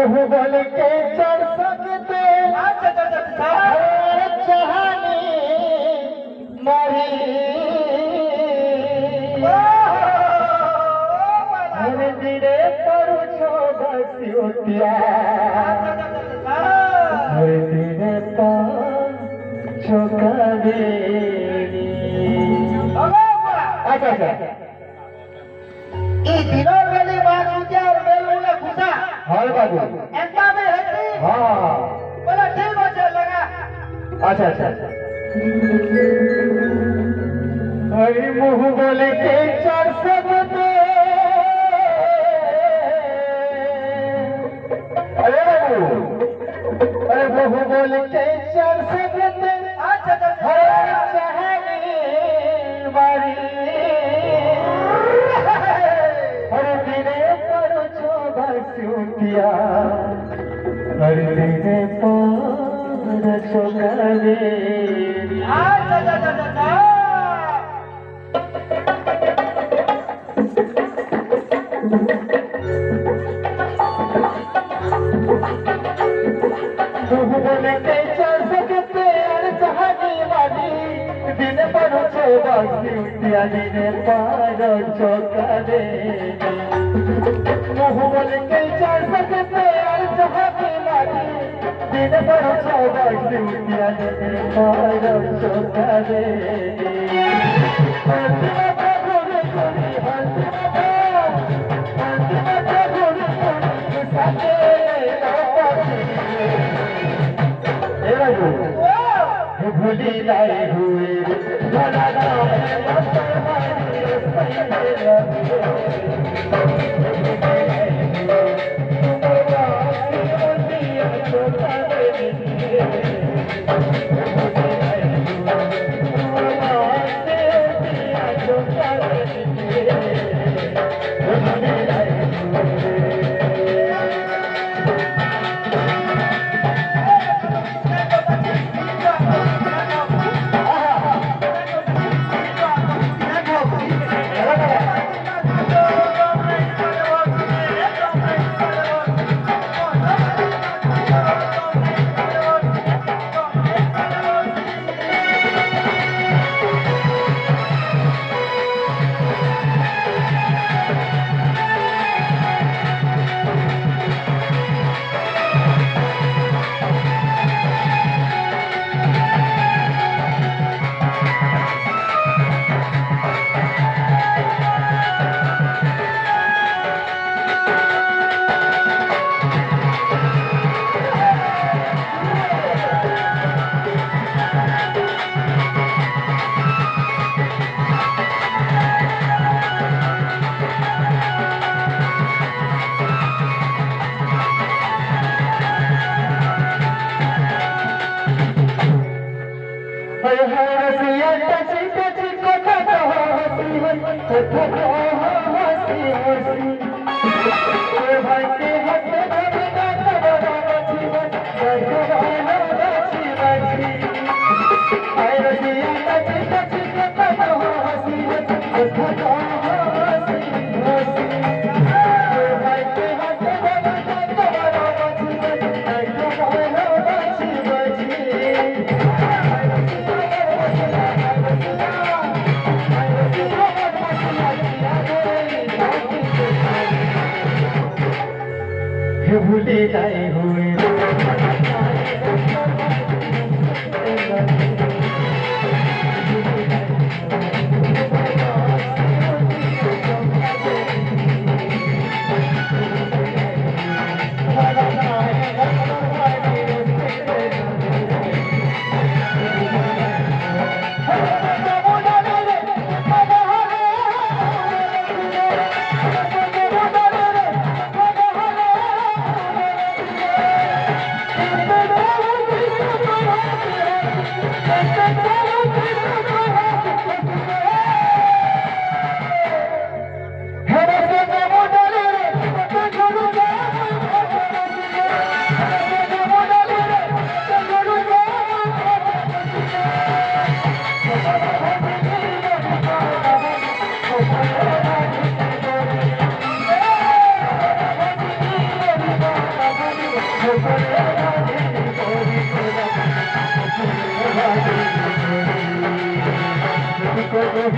मुँह बोल के चढ़ सकते चाहनी मरी हर दिने पर छोड़िया हर दिने पर छोड़ी। अच्छा अच्छा दिनों वेली बात सुनिया और बेलू ने घुसा हाँ बाबू ऐसा में हंसी हाँ बोला ठीक हो चल लगा। अच्छा अच्छा अरे मुँह बोले के चढ़ सकते अरे बाबू अरे मुँह बोले के चढ़ सकते मारी हर दिने पर छोड़िया हर दिने पर छोड़े। मुँह बोले के चढ़ सकते चाहनी वाली दिन पर छोड़िया दिन पर छोड़े। मुँह बोले के चढ़ सकते चाहनी वाली दिन पर छोड़िया दिन पर छोड़े। भूली नहीं हुई भूली नहीं हुई Thank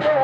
you.